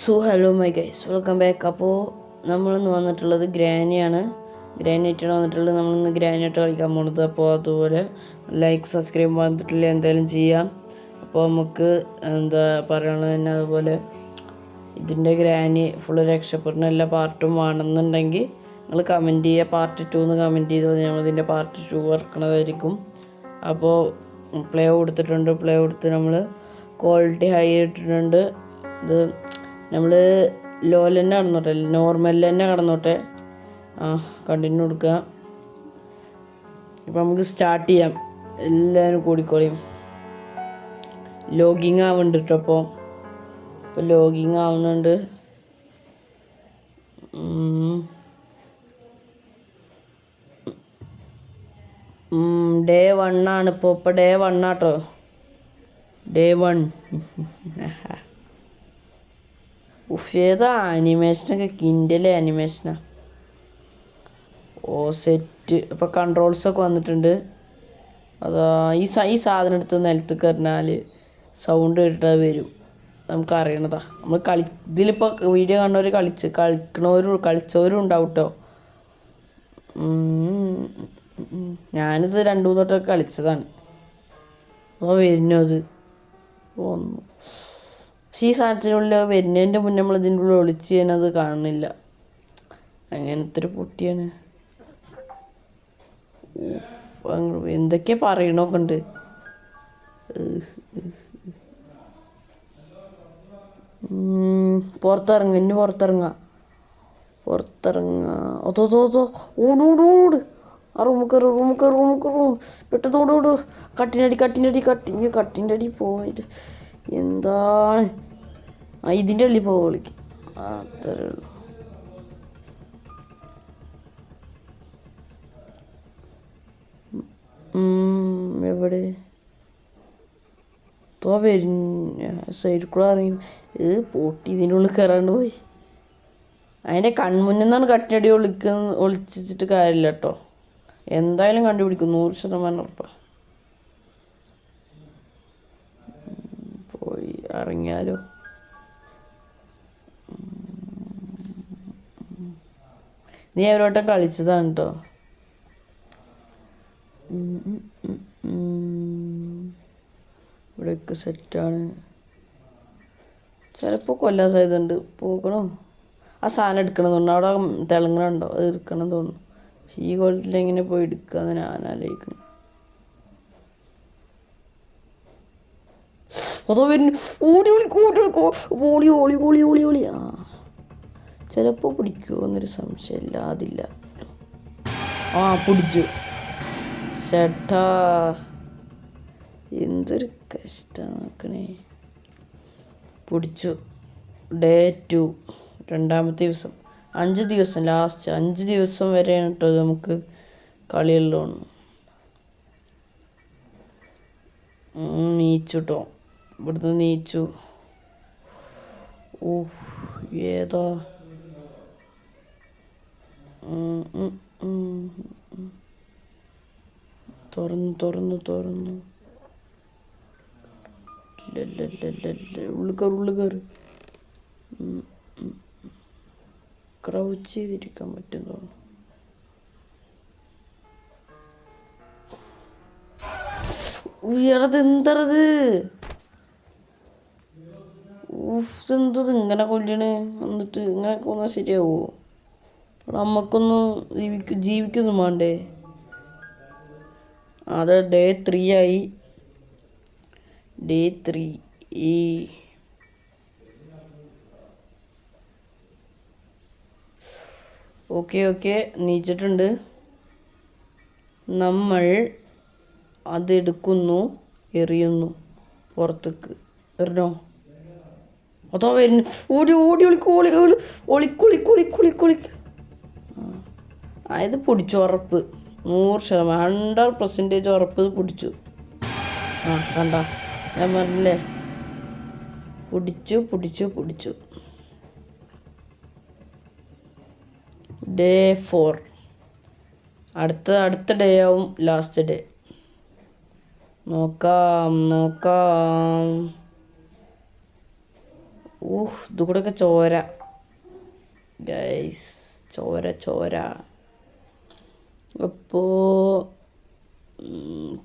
Hello my guys, welcome back. അപ്പോൾ നമ്മളിന്ന് വന്നിട്ടുള്ളത് ഗ്രാനിയായിട്ടാണ് വന്നിട്ടുള്ളത്. നമ്മളിന്ന് ഗ്രാനിയായിട്ട് കളിക്കാൻ പോകുന്നത്. അപ്പോൾ അതുപോലെ ലൈക്ക് സബ്സ്ക്രൈബ് വന്നിട്ടില്ല എന്തായാലും ചെയ്യാം. അപ്പോൾ നമുക്ക് എന്താ പറയാനുള്ളത് തന്നെ, അതുപോലെ ഇതിൻ്റെ ഗ്രാനി ഫുള്ള് രക്ഷപ്പെടുന്ന എല്ലാ പാർട്ടും വേണമെന്നുണ്ടെങ്കിൽ നിങ്ങൾ കമൻറ്റ് ചെയ്യുക. പാർട്ട് 2 എന്ന് കമൻറ്റ് ചെയ്താൽ ഞങ്ങൾ ഇതിൻ്റെ പാർട്ട് 2 ഇറക്കണതായിരിക്കും. അപ്പോൾ പ്ലേ കൊടുത്ത് നമ്മൾ ക്വാളിറ്റി ഹൈ ഇട്ടിട്ടുണ്ട്. ഇത് നമ്മൾ ലോയിൽ തന്നെ കടന്നോട്ടെ, നോർമലിൽ തന്നെ കടന്നോട്ടെ. കണ്ടിന്യൂ കൊടുക്കുക. ഇപ്പം നമുക്ക് സ്റ്റാർട്ട് ചെയ്യാം. എല്ലാവരും കൂടിക്കോളിയും. ലോഗിങ് ആവുന്നുണ്ട് കേട്ടോ. ഇപ്പോൾ ലോഗിങ് ആവുന്നുണ്ട്. ഡേ 1 ആണ് ഇപ്പോൾ ഡേ 1 ആട്ടോ. ഡേ 1 ഏതാ ആനിമേഷനൊക്കെ കിൻഡലെ ആനിമേഷനാണ്. സെറ്റ്. ഇപ്പോൾ കൺട്രോൾസൊക്കെ വന്നിട്ടുണ്ട്. അതാ ഈ സാധനം എടുത്ത് നിലത്ത് കയറിഞ്ഞാൽ സൗണ്ട് കേട്ടിട്ട് വരും. നമുക്കറിയണതാ. നമ്മൾ ഇതിലിപ്പോൾ വീഡിയോ കാണുന്നവർ കളിച്ചവരും ഉണ്ടാവും കേട്ടോ. ഞാനിത് 2-3 വട്ടമൊക്കെ കളിച്ചതാണ്. അപ്പോൾ വരുന്നു അത് തോന്നുന്നു. പക്ഷേ ഈ സാധനത്തിനുള്ളിൽ വരുന്നതിൻ്റെ മുന്നേ നമ്മൾ ഇതിൻ്റെ ഉള്ളിൽ ഒളിച്ച് ചെയ്യാനത് കാണുന്നില്ല. അങ്ങനത്തെ ഒരു പൊട്ടിയാണ്. എന്തൊക്കെയാ പറയണൊക്കെ ഉണ്ട്. പുറത്തിറങ്ങുക. ഓടോട്. ആ റൂം പെട്ടെന്നോടോട്. കട്ടിൻ്റെ അടി പോയിട്ട് എന്താണ്. ഇതിൻ്റെ ഉള്ളിൽ വിളിക്കും. അത്രേ ഉള്ളൂ. എവിടെ സൈഡിൽ കൂടെ അറിയും. ഇത് പൊട്ടി ഇതിൻ്റെ ഉള്ളിൽ കയറാണ്ട് പോയി. അതിൻ്റെ കൺമുന്നിൽ നിന്നാണ് കട്ടിനടി ഒളിച്ചിട്ട് കാര്യമില്ല കേട്ടോ. എന്തായാലും കണ്ടുപിടിക്കും, 100% ഉറപ്പാണ്. പോയി ഇറങ്ങിയാലോ. നീ അവരോട്ടം കളിച്ചതാണ് കേട്ടോ. ഇവിടെയൊക്കെ സെറ്റാണ്. ചിലപ്പോൾ കൊല്ലാൻ സാധ്യതയുണ്ട്. പോകണോ? ആ സാധനം എടുക്കണം തോന്നുന്നു. അവിടെ തിളങ്ങണുണ്ടോ? അത് എടുക്കണം തോന്നുന്നു. പക്ഷേ ഈ കൊല്ലത്തിൽ എങ്ങനെ പോയി എടുക്കാന്ന് ഞാൻ ആലോചിക്കണം. അതോ വരുന്നു. ഓടി. ചിലപ്പോൾ പിടിക്കുമോ എന്നൊരു സംശയമില്ല. അതില്ല. പിടിച്ചു. ചേട്ടാ എന്തൊരു കഷ്ടം നോക്കണേ. പിടിച്ചു. ഡേ 2 2ാമത്തെ ദിവസം. 5 ദിവസം ലാസ്റ്റ് 5 ദിവസം വരെയാണ് കേട്ടോ നമുക്ക് കളിയുള്ളൂ. നീച്ചു കേട്ടോ. ഇവിടുന്ന് നീച്ചു. ഏതാ തുറന്നു ഉള്ളിൽ കയറി. ക്രൗച്ച് ചെയ്തിരിക്കാൻ പറ്റും തോന്നുന്നു. എന്തത് എന്തത് ഇങ്ങനെ കൊല്ലണേ. എന്നിട്ട് ഇങ്ങനെ കൊന്നാൽ ശരിയാവോ? നമുക്കൊന്ന് ജീവിക്കൊന്നും വേണ്ടേ? അത് ഡേ 3 ആയി. ഡേ 3 ഓക്കെ നീച്ചിട്ടുണ്ട്. നമ്മൾ അതെടുക്കുന്നു, എറിയുന്നു പുറത്തേക്ക്. എറിഞ്ഞോ? അതോ വരുന്നു. ഒളിക്ക്. ഇത് പിടിച്ചു. ഉറപ്പ് 100% 100% ഉറപ്പ് പിടിച്ചു. കണ്ട, ഞാൻ പറഞ്ഞില്ലേ, പിടിച്ചു. ഡേ 4 അടുത്ത ഡേ ആവും ലാസ്റ്റ് ഡേ. നോക്കാം. ഊഹ് ഇത് കൂടെയൊക്കെ ചോര ഗൈസ്, ചോര. അപ്പോൾ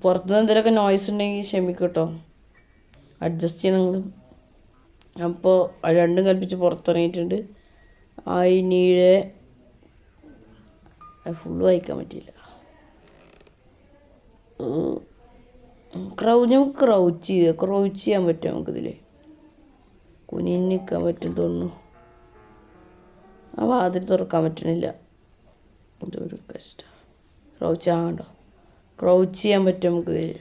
പുറത്തുനിന്ന് എന്തെങ്കിലുമൊക്കെ നോയ്സ് ഉണ്ടെങ്കിൽ ക്ഷമിക്കട്ടോ, അഡ്ജസ്റ്റ് ചെയ്യണം നിങ്ങൾ. അപ്പോൾ രണ്ടും കൽപ്പിച്ച് പുറത്തിറങ്ങിയിട്ടുണ്ട്. അതിനീഴെ ഫുള്ള് വായിക്കാൻ പറ്റിയില്ല. നമുക്ക് ക്രൗച്ച് ചെയ്യാൻ പറ്റും നമുക്കിതിൽ. കുനിഞ്ഞ് നിൽക്കാൻ പറ്റും തോന്നുന്നു. ആ വാതിൽ തുറക്കാൻ പറ്റണില്ല. ഇതൊരു കഷ്ടം. ക്രൗച്ച് ചെയ്യാൻ പറ്റും നമുക്കിതിൽ.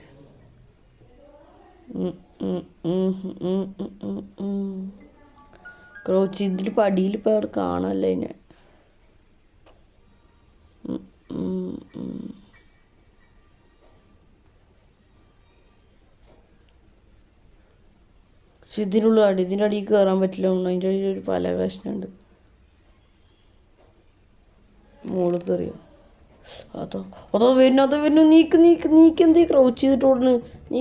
ക്രൗച്ച് ചെയ്തിട്ട് പടിയിൽ ഇപ്പോൾ അവിടെ കാണാമല്ലോ അതിനെ. പക്ഷെ ഇതിൻ്റെ അടിയിൽ കയറാൻ പറ്റില്ല. അതിൻ്റെ അടിയിൽ ഒരു പല കഷ്ണമുണ്ട്. മുകളിൽ കയറിയോ? അതോ വരുന്നു. നീക്ക് എന്തേ ക്രൗച്ച് ചെയ്തിട്ട് ഓടുന്നു? നീ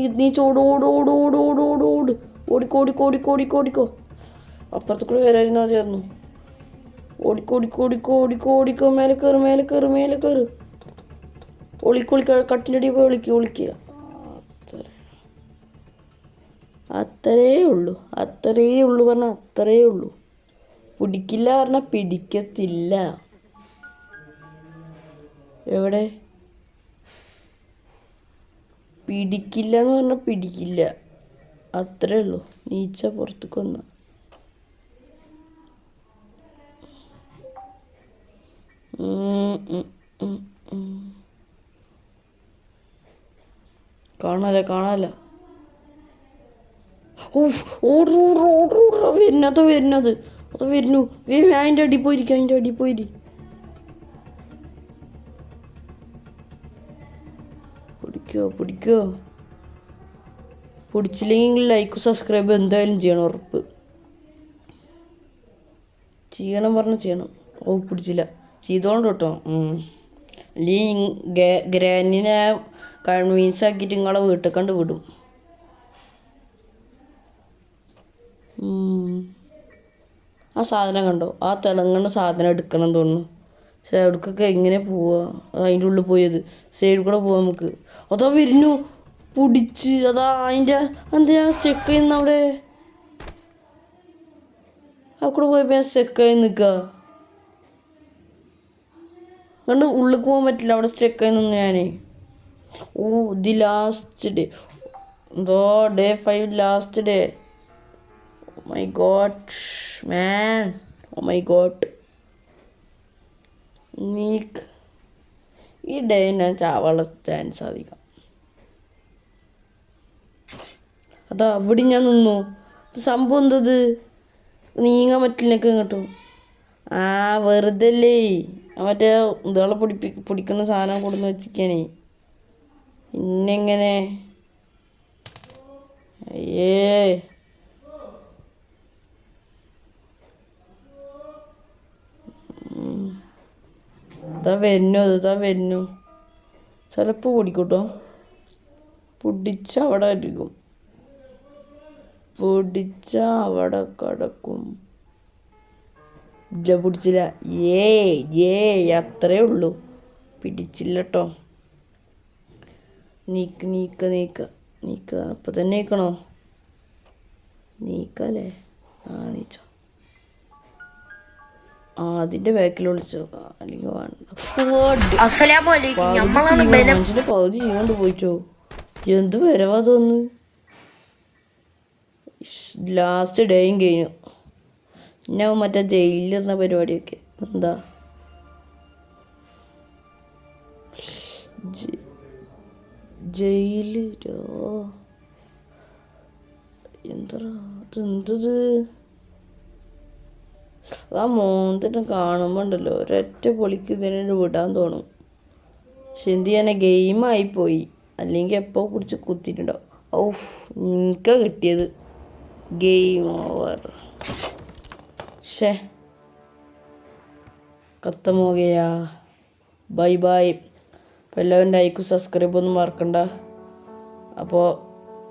ഓടിക്കോ. അപ്പുറത്ത് കൂടെ വരാതിരുന്നാൽ മതിയായിരുന്നു. ഓടിക്കോ. മേലെ കയറ്. കട്ടിൻ്റെ അടിയിൽ പോയി ഒളിക്കുക. അത്രേ ഉള്ളൂ പറഞ്ഞാൽ അത്രേ ഉള്ളൂ. പിടിക്കില്ല പറഞ്ഞാൽ പിടിക്കത്തില്ല. എവിടെ പിടിക്കില്ല എന്ന് പറഞ്ഞാൽ പിടിക്കില്ല, അത്രേ ഉള്ളൂ. നീച്ച പുറത്തേക്ക് വന്ന കാണാല്ല. വരുന്നത് വരുന്നു. അതിൻ്റെ അടി പോയിരി. പിടിക്കോ. പിടിച്ചില്ലെങ്കിൽ ലൈക്ക് സബ്സ്ക്രൈബ് എന്തായാലും ചെയ്യണം, ഉറപ്പ്. ചെയ്യണം. പിടിച്ചില്ല, ചെയ്തോണ്ട് കേട്ടോ. അല്ലെങ്കിൽ ഗ്രാനിനെ കൺവീൻസ് ആക്കിയിട്ട് നിങ്ങളെ വീട്ടിൽ കണ്ട് വിടും. ആ സാധനം കണ്ടോ? ആ തിളങ്ങുന്ന സാധനം എടുക്കണം തോന്നുന്നു. പക്ഷെ അവിടേക്കൊക്കെ എങ്ങനെ പോവുക? അതിൻ്റെ ഉള്ളിൽ പോയത് സൈഡിൽ കൂടെ പോവാം നമുക്ക്. അതോ വരുന്നു പിടിച്ച്. അതിൻ്റെ എന്താ സ്റ്റെക്ക് ചെയ്യുന്ന അവിടെ? ആ കൂടെ പോയപ്പോൾ ഞാൻ സ്റ്റെക്കായി നിൽക്കുക. അതുകൊണ്ട് ഉള്ളിൽ പോകാൻ പറ്റില്ല, അവിടെ സ്റ്റെക്കായി നിന്ന് ഞാൻ. ഇത് last day, day 5 last day. My God, man. Oh my God. ഈ ഡേ ഞാൻ ചാവാനുള്ള ചാൻസ് അധികം. അവിടെ ഞാൻ നിന്നു. സംഭവം എന്തത്? നീങ്ങാൻ പറ്റില്ലൊക്കെ കിട്ടും. വെറുതെ അല്ലേ മറ്റേ ഇതളെ പൊടിക്കുന്ന സാധനം കൊടുന്ന് വെച്ചിരിക്കാനേ. പിന്നെങ്ങനെ? അയ്യേ, ഇതാ വരുന്നു. ചിലപ്പോൾ പൊടിക്കൂട്ടോ. പൊടിച്ച അവിടെ അടിക്കും. പൊടിച്ച അവിടെ കിടക്കും. ഇല്ല, പിടിച്ചില്ല. അത്രേ ഉള്ളൂ. പിടിച്ചില്ല കേട്ടോ. നീക്ക അപ്പം തന്നെ നീക്കണോ? നീക്കല്ലേ? നീച്ചോ. അതിന്റെ ബാക്കിൽ വിളിച്ചു നോക്കാം, അല്ലെങ്കിൽ മനുഷ്യന്റെ പകുതി ചെയ്യോണ്ട് പോയിട്ടോ. എന്ത് വരവാ തോന്നുന്നു. ലാസ്റ്റ് ഡേയും കഴിഞ്ഞു. പിന്നെ മറ്റേ ജയിലിലിരുന്ന പരിപാടിയൊക്കെ എന്താ? ജയിലിലോ എന്തത്? ആ മോന്തിട്ട് കാണുമ്പോൾ ഉണ്ടല്ലോ ഒരൊറ്റ പൊളിക്ക് ഇതിനെ വിടാൻ തോന്നും. പക്ഷെ എന്ത് ചെയ്യാനാ, ഗെയിമായിപ്പോയി. അല്ലെങ്കിൽ എപ്പോൾ പിടിച്ച് കുത്തിയിട്ടുണ്ടാവും. എനിക്ക് കിട്ടിയത് ഗെയിം ഓവർ. ഖത്തം ഹോ ഗയാ. ബൈ. അപ്പോൾ എല്ലാവരും ലൈക്കും സബ്സ്ക്രൈബ് ഒന്നും മറക്കണ്ട. അപ്പോൾ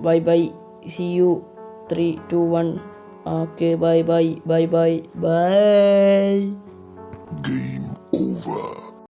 bye. See you. 3, 2, 1. Okay bye bye bye bye bye. Game over.